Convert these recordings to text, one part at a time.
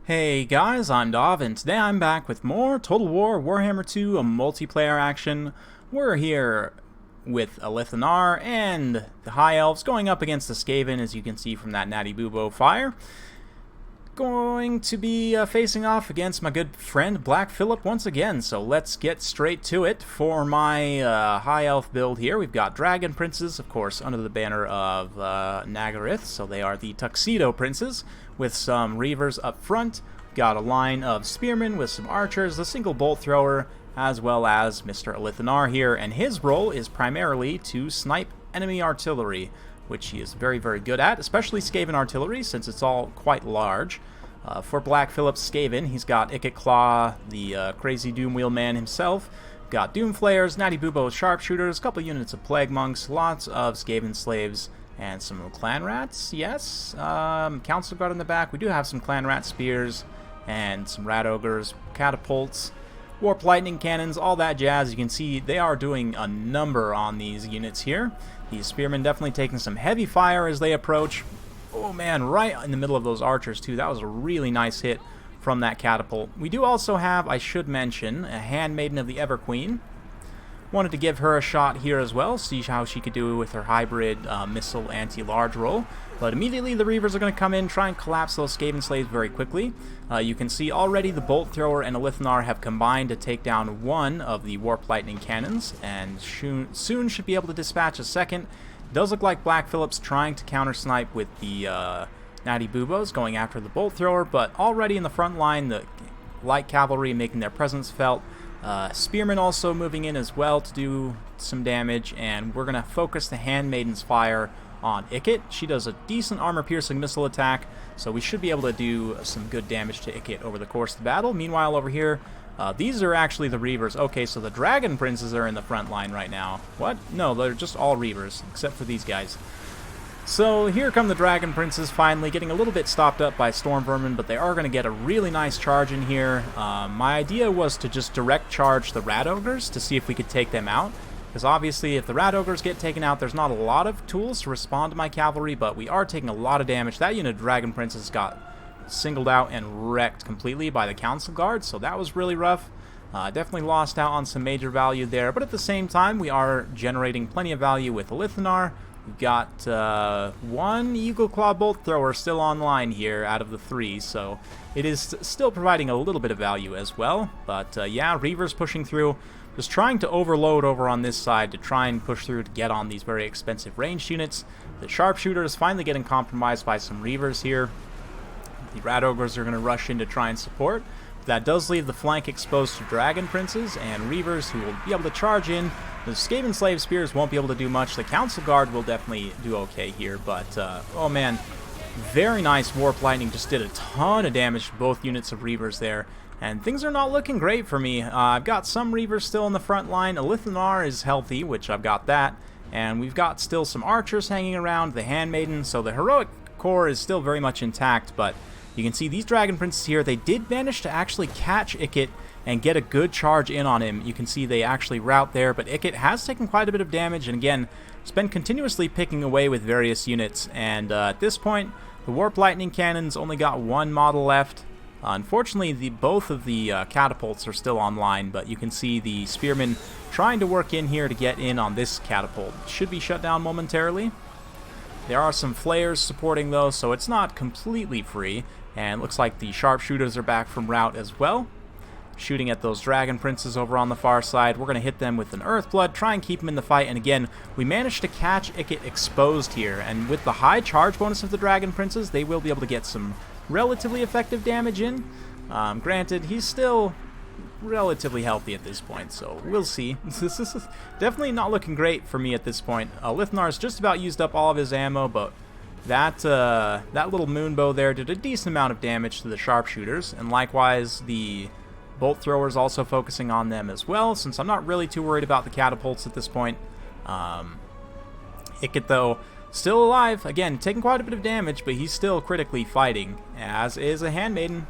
Hey guys, I'm Dov, and today I'm back with more Total War Warhammer 2, a multiplayer action. We're here with ALITH ANAR and the High Elves going up against the Skaven, as you can see from that natty bubo fire. Going to be facing off against my good friend Black Phillip once again, so let's get straight to it. For my High Elf build here, we've got Dragon Princes, of course, under the banner of ANGERY, so they are the Tuxedo Princes, with some Reavers up front. Got a line of Spearmen with some Archers, a single Bolt Thrower, as well as Mr. ALITH ANAR here, and his role is primarily to snipe enemy artillery, which he is very, very good at, especially Skaven artillery, since it's all quite large. For Black Phillip's Skaven, he's got Ikit Claw, the crazy Doom Wheelman himself, got Doom Flayers, Natty Bubo Sharpshooters, a couple units of Plague Monks, lots of Skaven Slaves, and some Clan Rats, yes. Council Guard in the back, we do have some Clan Rat Spears, and some Rat Ogres, Catapults, Warp Lightning Cannons, all that jazz. You can see they are doing a number on these units here. These Spearmen definitely taking some heavy fire as they approach. Oh man, right in the middle of those Archers too. That was a really nice hit from that Catapult. We do also have, I should mention, a Handmaiden of the Everqueen. Wanted to give her a shot here as well, see how she could do with her hybrid missile anti-large roll. But immediately the Reavers are going to come in, try and collapse those Skaven Slaves very quickly. You can see already the Bolt Thrower and ALITH ANAR have combined to take down one of the Warp Lightning Cannons, and soon should be able to dispatch a second. It does look like Black Phillip's trying to counter-snipe with the Natty Bubos going after the Bolt Thrower, but already in the front line, the light cavalry making their presence felt. Spearmen also moving in as well to do some damage, and we're going to focus the Handmaiden's fire on Ikit. She does a decent armor-piercing missile attack, so we should be able to do some good damage to Ikit over the course of the battle. Meanwhile, over here, these are actually the Reavers. Okay, so the Dragon Princes are in the front line right now. What? No, they're just all Reavers, except for these guys. So here come the Dragon Princes finally, getting a little bit stopped up by Storm Vermin, but they are going to get a really nice charge in here. My idea was to just direct charge the Rat Ogres to see if we could take them out. Because obviously if the Rat Ogres get taken out, there's not a lot of tools to respond to my cavalry, but we are taking a lot of damage. That unit of Dragon Princes got singled out and wrecked completely by the Council Guard, so that was really rough. Definitely lost out on some major value there, but at the same time we are generating plenty of value with ALITH ANAR. We've got one Eagle Claw Bolt Thrower still online here out of the three, so it is still providing a little bit of value as well. But yeah, Reavers pushing through, just trying to overload over on this side to try and push through to get on these very expensive ranged units. The Sharpshooters finally getting compromised by some Reavers here. The Rat Ogres are going to rush in to try and support. That does leave the flank exposed to Dragon Princes and Reavers, who will be able to charge in. The Skaven Slave Spears won't be able to do much. The Council Guard will definitely do okay here, but oh man, very nice Warp Lightning. Just did a ton of damage to both units of Reavers there, and things are not looking great for me. I've got some Reavers still in the front line. ALITH ANAR is healthy, which I've got that, and we've got still some Archers hanging around, the Handmaiden, so the heroic core is still very much intact, but you can see these Dragon Princes here, they did manage to actually catch Ikit and get a good charge in on him. You can see they actually rout there, but Ikit has taken quite a bit of damage, and again, it's been continuously picking away with various units, and at this point, the Warp Lightning Cannons only got one model left. Unfortunately, both of the catapults are still online, but you can see the Spearmen trying to work in here to get in on this catapult. It should be shut down momentarily. There are some flares supporting though, so it's not completely free, and it looks like the Sharpshooters are back from rout as well. Shooting at those Dragon Princes over on the far side. We're going to hit them with an Earthblood, try and keep them in the fight, and again, we managed to catch Ikit exposed here, and with the high charge bonus of the Dragon Princes, they will be able to get some relatively effective damage in. Granted, he's still relatively healthy at this point, so we'll see. This is definitely not looking great for me at this point. ALITH ANAR's just about used up all of his ammo, but that little moonbow there did a decent amount of damage to the Sharpshooters, and likewise the Bolt Throwers also focusing on them as well, since I'm not really too worried about the catapults at this point. Ikit, though, still alive. Again, taking quite a bit of damage, but he's still critically fighting, as is a Handmaiden.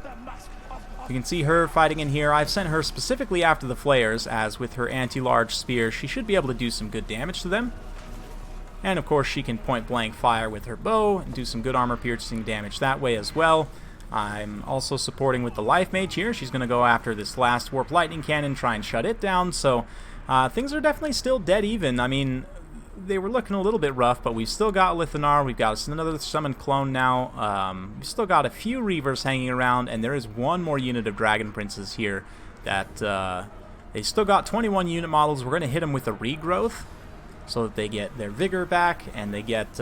You can see her fighting in here. I've sent her specifically after the flares, as with her anti-large spear, she should be able to do some good damage to them. And of course, she can point-blank fire with her bow and do some good armor-piercing damage that way as well. I'm also supporting with the Life Mage here. She's going to go after this last Warp Lightning Cannon, try and shut it down. So things are definitely still dead even. I mean, they were looking a little bit rough, but we've still got ALITH. We've got another summoned clone now. We've still got a few Reavers hanging around, and there is one more unit of Dragon Princes here that they still got 21 unit models. We're going to hit them with a regrowth so that they get their vigor back and they get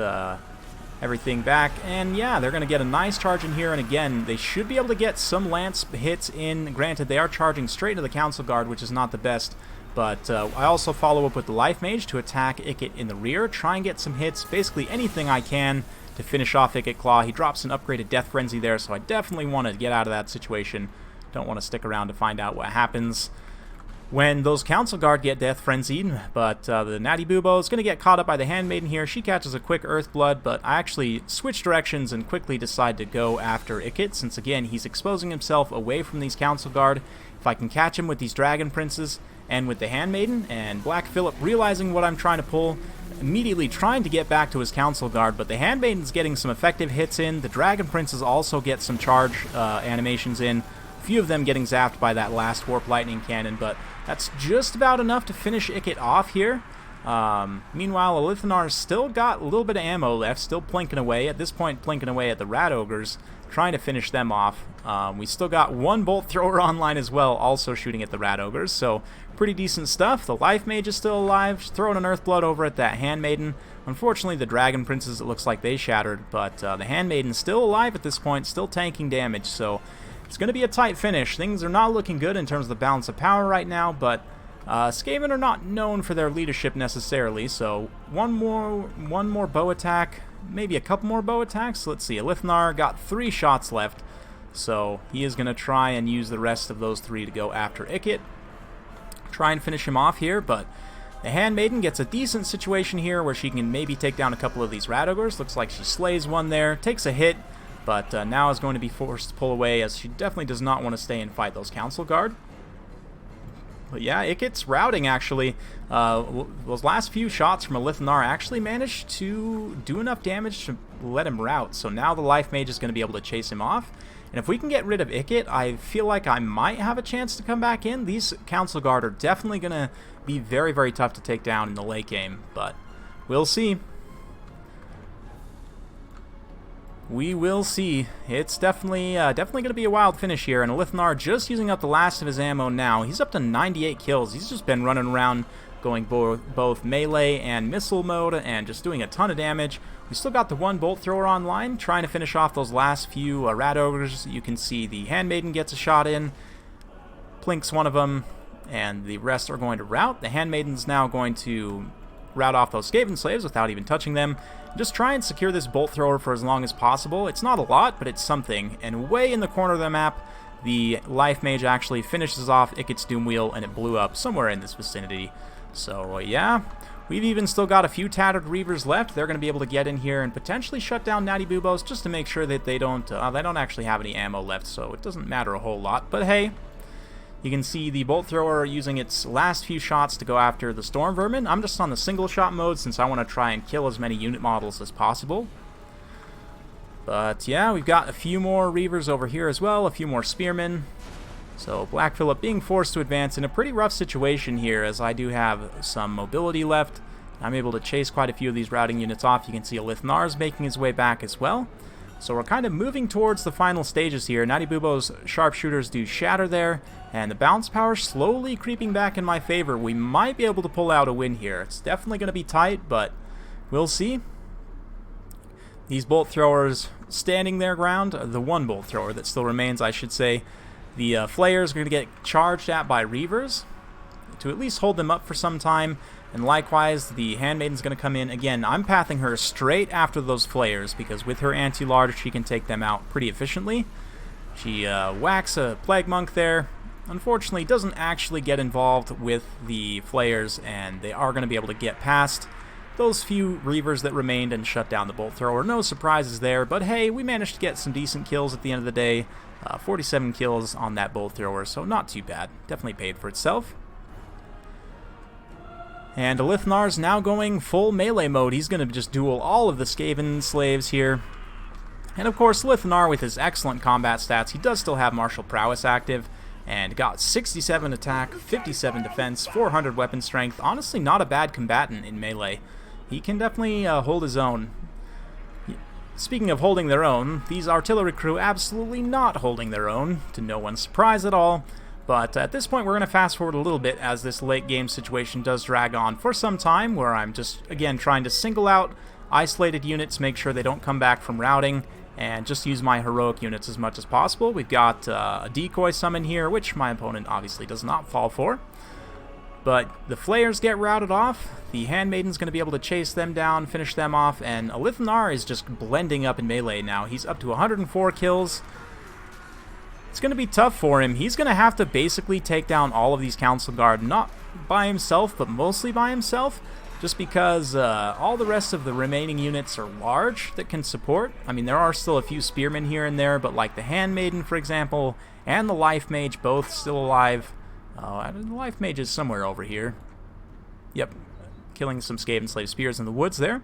everything back. And yeah, they're going to get a nice charge in here, and again, they should be able to get some lance hits in. Granted, they are charging straight into the Council Guard, which is not the best, but I also follow up with the Life Mage to attack Ikit in the rear, try and get some hits, basically anything I can to finish off Ikit Claw. He drops an upgraded Death Frenzy there, so I definitely want to get out of that situation. Don't want to stick around to find out what happens when those Council Guard get Death Frenzied, but the Natty Bubo is going to get caught up by the Handmaiden here. She catches a quick Earth Blood, but I actually switch directions and quickly decide to go after Ikit, since again, he's exposing himself away from these Council Guard. If I can catch him with these Dragon Princes and with the Handmaiden, and Black Phillip realizing what I'm trying to pull, immediately trying to get back to his Council Guard, but the Handmaiden's getting some effective hits in. The Dragon Princes also get some charge animations in. A few of them getting zapped by that last Warp Lightning Cannon, but that's just about enough to finish Ikit off here. Meanwhile, ALITH's still got a little bit of ammo left, still plinking away. At this point, plinking away at the Rat Ogres, trying to finish them off. We still got one Bolt Thrower online as well, also shooting at the Rat Ogres, so pretty decent stuff. The Life Mage is still alive, throwing an Earthblood over at that Handmaiden. Unfortunately, the Dragon Princes, it looks like they shattered, but the Handmaiden's still alive at this point, still tanking damage, so it's going to be a tight finish. Things are not looking good in terms of the balance of power right now, but Skaven are not known for their leadership necessarily, so one more bow attack, maybe a couple more bow attacks. Let's see, ALITH got 3 shots left, so he is going to try and use the rest of those 3 to go after Ikit. Try and finish him off here, but the Handmaiden gets a decent situation here where she can maybe take down a couple of these Rat Ogres. Looks like she slays one there, takes a hit, but now is going to be forced to pull away, as she definitely does not want to stay and fight those Council Guard. But yeah, Ikit's routing actually. Those last few shots from ALITH actually managed to do enough damage to let him rout, so now the Life Mage is going to be able to chase him off. And if we can get rid of Ikit, I feel like I might have a chance to come back in. These Council Guard are definitely going to be very, very tough to take down in the late game, but we'll see. We will see. It's definitely going to be a wild finish here, and ALITH just using up the last of his ammo now. He's up to 98 kills. He's just been running around going both melee and missile mode and just doing a ton of damage. We still got the one Bolt Thrower online, trying to finish off those last few Rat Ogres. You can see the Handmaiden gets a shot in, plinks one of them, and the rest are going to rout. The Handmaiden's now going to rout off those Skaven slaves without even touching them. Just try and secure this Bolt Thrower for as long as possible. It's not a lot, but it's something. And way in the corner of the map, the Life Mage actually finishes off Ikit's Doom Wheel, and it blew up somewhere in this vicinity. So yeah, we've even still got a few tattered Reavers left. They're going to be able to get in here and potentially shut down Natty Bubos just to make sure that they don't actually have any ammo left, so it doesn't matter a whole lot. But hey, you can see the Bolt Thrower using its last few shots to go after the Storm Vermin. I'm just on the single shot mode since I want to try and kill as many unit models as possible. But yeah, we've got a few more Reavers over here as well, a few more Spearmen. So Black Phillip being forced to advance in a pretty rough situation here, as I do have some mobility left. I'm able to chase quite a few of these routing units off. You can see ALITH making his way back as well. So we're kind of moving towards the final stages here. Natty Bubo's sharpshooters do shatter there, and the bounce power slowly creeping back in my favor. We might be able to pull out a win here. It's definitely going to be tight, but we'll see. These Bolt Throwers standing their ground, the one Bolt Thrower that still remains, I should say. The Flayers are going to get charged at by Reavers to at least hold them up for some time. And likewise, the Handmaiden's going to come in. Again, I'm pathing her straight after those Flayers, because with her anti-large, she can take them out pretty efficiently. She whacks a Plague Monk there. Unfortunately, doesn't actually get involved with the Flayers, and they are going to be able to get past those few Reavers that remained and shut down the Bolt Thrower. No surprises there, but hey, we managed to get some decent kills at the end of the day. 47 kills on that Bolt Thrower, so not too bad. Definitely paid for itself. And ALITH's now going full melee mode. He's going to just duel all of the Skaven slaves here. And of course, ALITH with his excellent combat stats, he does still have martial prowess active, and got 67 attack, 57 defense, 400 weapon strength. Honestly, not a bad combatant in melee. He can definitely hold his own. Speaking of holding their own, these artillery crew absolutely not holding their own, to no one's surprise at all. But at this point, we're going to fast forward a little bit as this late game situation does drag on for some time, where I'm just, again, trying to single out isolated units, make sure they don't come back from routing, and just use my heroic units as much as possible. We've got a decoy summon here, which my opponent obviously does not fall for. But the flayers get routed off, the handmaiden's going to be able to chase them down, finish them off, and ALITH is just blending up in melee now. He's up to 104 kills. It's going to be tough for him. He's going to have to basically take down all of these Council Guard, not by himself, but mostly by himself, just because all the rest of the remaining units are large that can support. I mean, there are still a few spearmen here and there, but like the handmaiden, for example, and the life mage, both still alive. The life mage is somewhere over here. Yep, killing some Skaven slave spears in the woods there.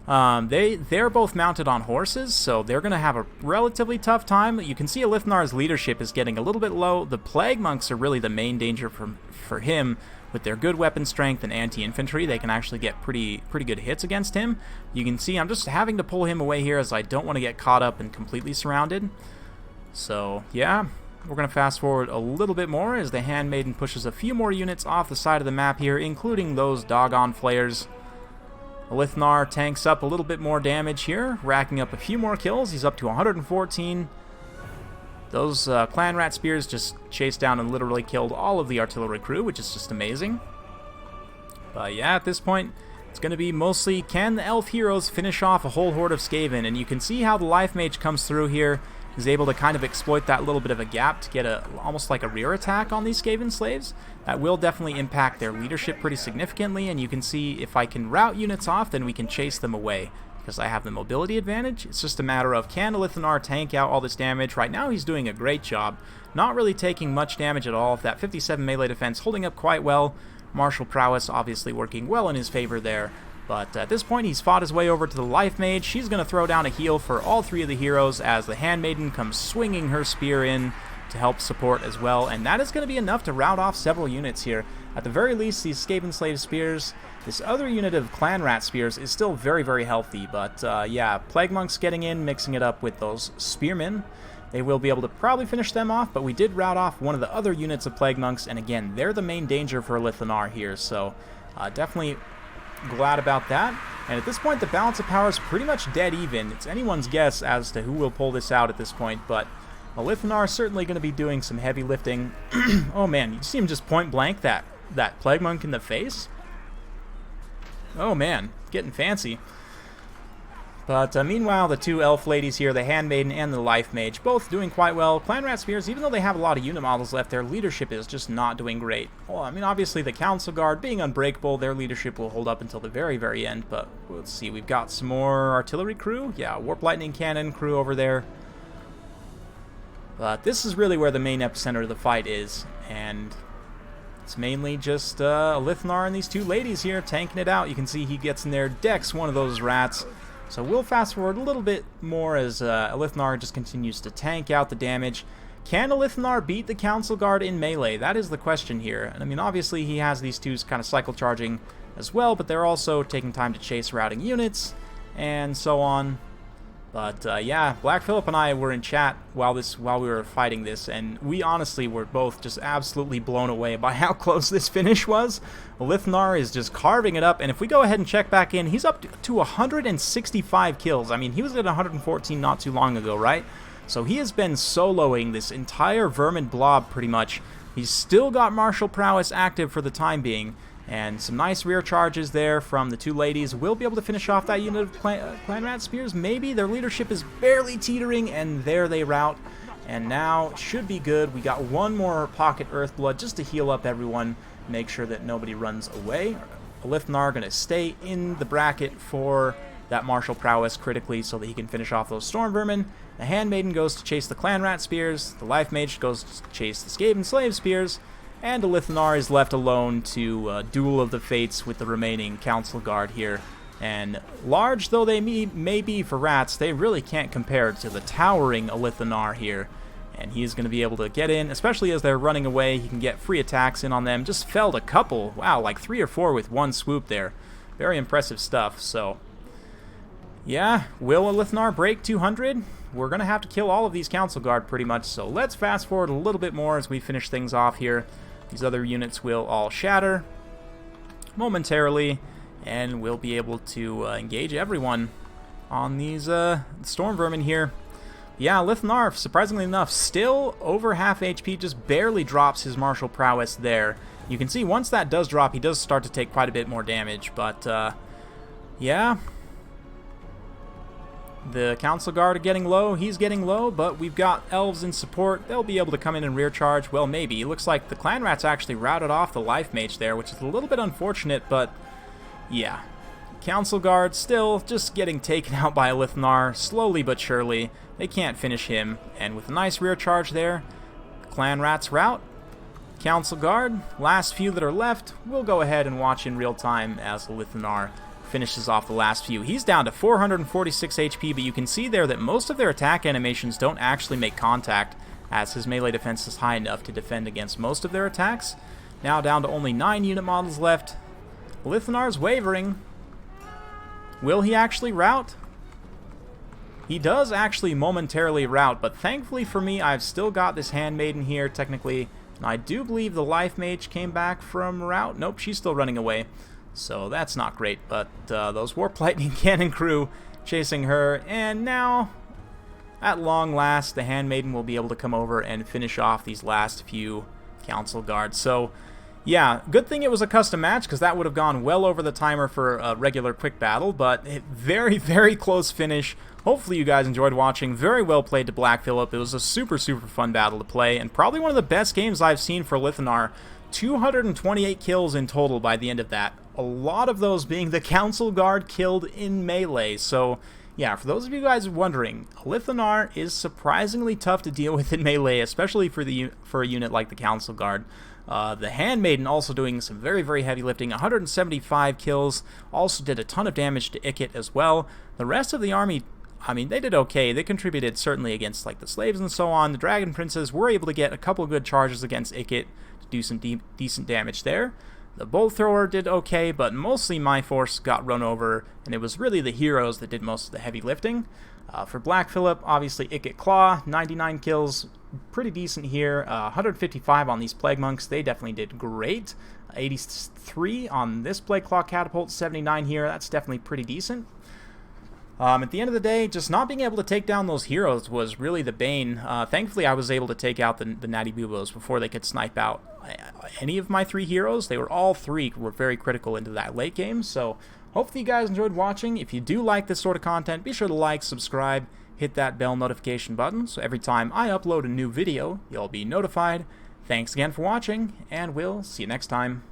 They're both mounted on horses, so they're going to have a relatively tough time. You can see ALITH's leadership is getting a little bit low. The Plague Monks are really the main danger for him. With their good weapon strength and anti-infantry, they can actually get pretty good hits against him. You can see I'm just having to pull him away here as I don't want to get caught up and completely surrounded. So, yeah. We're going to fast forward a little bit more as the handmaiden pushes a few more units off the side of the map here, including those doggone flayers. ALITH tanks up a little bit more damage here, racking up a few more kills. He's up to 114. Those clan rat spears just chased down and literally killed all of the artillery crew, which is just amazing. But yeah, at this point, it's going to be mostly, can the elf heroes finish off a whole horde of Skaven? And you can see how the life mage comes through here. He's able to kind of exploit that little bit of a gap to get almost like a rear attack on these Skaven slaves. That will definitely impact their leadership pretty significantly, and you can see if I can route units off, then we can chase them away, because I have the mobility advantage. It's just a matter of, can ALITH tank out all this damage? Right now he's doing a great job, not really taking much damage at all. That 57 melee defense holding up quite well. Martial prowess obviously working well in his favor there. But at this point, he's fought his way over to the Life Mage. She's going to throw down a heal for all three of the heroes as the Handmaiden comes swinging her spear in to help support as well. And that is going to be enough to rout off several units here. At the very least, these Skaven Slave Spears, this other unit of Clan Rat Spears is still very, very healthy. But yeah, Plague Monks getting in, mixing it up with those Spearmen. They will be able to probably finish them off, but we did rout off one of the other units of Plague Monks. And again, they're the main danger for ALITH here. So definitely glad about that. And at this point, the balance of power is pretty much dead even. It's anyone's guess as to who will pull this out at this point, but ALITH is certainly going to be doing some heavy lifting. Oh man, you see him just point blank that Plague Monk in the face? Oh man, getting fancy. But meanwhile, the two elf ladies here, the Handmaiden and the Life Mage, both doing quite well. Clan Rat Spears, even though they have a lot of unit models left, their leadership is just not doing great. Well, I mean, obviously the Council Guard being unbreakable, their leadership will hold up until the very, very end. But let's see, we've got some more artillery crew. Yeah, Warp Lightning Cannon crew over there. But this is really where the main epicenter of the fight is. And it's mainly just ALITH and these two ladies here tanking it out. You can see he gets in there, decks one of those rats. So we'll fast forward a little bit more as ALITH just continues to tank out the damage. Can ALITH beat the Council Guard in melee? That is the question here. And I mean, obviously he has these two kind of cycle charging as well, but they're also taking time to chase routing units and so on. But yeah, Black Phillip and I were in chat while we were fighting this, and we honestly were both just absolutely blown away by how close this finish was. ALITH is just carving it up, and if we go ahead and check back in, he's up to 165 kills. I mean, he was at 114 not too long ago, right? So he has been soloing this entire vermin blob pretty much. He's still got martial prowess active for the time being. And some nice rear charges there from the two ladies. We'll be able to finish off that unit of Clan Rat Spears. Maybe their leadership is barely teetering, and there they rout. And now should be good. We got one more Pocket Earthblood just to heal up everyone, make sure that nobody runs away. ALITH going to stay in the bracket for that martial prowess critically so that he can finish off those Storm Vermin. The Handmaiden goes to chase the Clan Rat Spears. The Life Mage goes to chase the Skaven Slave Spears. And ALITH is left alone to duel of the fates with the remaining Council Guard here. And large though they may be for rats, they really can't compare to the towering ALITH here. And he's going to be able to get in, especially as they're running away. He can get free attacks in on them. Just felled a couple. Wow, like 3 or 4 with one swoop there. Very impressive stuff. So, yeah, will ALITH break 200? We're going to have to kill all of these Council Guard pretty much. So let's fast forward a little bit more as we finish things off here. These other units will all shatter momentarily. And we'll be able to engage everyone on these Storm Vermin here. Yeah, ALITH, surprisingly enough, still over half HP, just barely drops his martial prowess there. You can see once that does drop, he does start to take quite a bit more damage, but yeah. The Council Guard are getting low, he's getting low, but we've got Elves in support. They'll be able to come in and rear charge. Well, maybe. It looks like the Clan Rats actually routed off the Life Mage there, which is a little bit unfortunate, but yeah. Council Guard still just getting taken out by ALITH, slowly but surely. They can't finish him, and with a nice rear charge there, Clan Rats rout. Council Guard, last few that are left, we'll go ahead and watch in real time as ALITH finishes off the last few. He's down to 446 HP, but you can see there that most of their attack animations don't actually make contact, as his melee defense is high enough to defend against most of their attacks. Now down to only 9 unit models left. ALITH wavering. Will he actually rout? He does actually momentarily rout, but thankfully for me, I've still got this Handmaiden here, technically. And I do believe the Life Mage came back from rout. Nope, she's still running away. So that's not great, but those Warp Lightning Cannon crew chasing her. And now, at long last, the Handmaiden will be able to come over and finish off these last few Council Guards. So, yeah, good thing it was a custom match, because that would have gone well over the timer for a regular quick battle, but very, very close finish. Hopefully you guys enjoyed watching. Very well played to Black Phillip. It was a super, super fun battle to play, and probably one of the best games I've seen for ALITH. 228 kills in total by the end of that. A lot of those being the Council Guard killed in melee. So, yeah, for those of you guys wondering, ALITH is surprisingly tough to deal with in melee, especially for a unit like the Council Guard. The Handmaiden also doing some very, very heavy lifting, 175 kills, also did a ton of damage to Ikit as well. The rest of the army, I mean, they did okay. They contributed certainly against like the slaves and so on. The Dragon Princes were able to get a couple of good charges against Ikit to do some decent damage there. The Bolt Thrower did okay, but mostly my force got run over, and it was really the heroes that did most of the heavy lifting. For Black Phillip, obviously Ikit Claw, 99 kills, pretty decent here. 155 on these Plague Monks, they definitely did great. 83 on this Plague Claw Catapult, 79 here, that's definitely pretty decent. At the end of the day, just not being able to take down those heroes was really the bane. Thankfully, I was able to take out the Natty Boobos before they could snipe out any of my 3 heroes. They were all 3 were very critical into that late game, so hopefully you guys enjoyed watching. If you do like this sort of content, be sure to like, subscribe, hit that bell notification button, so every time I upload a new video, you'll be notified. Thanks again for watching, and we'll see you next time.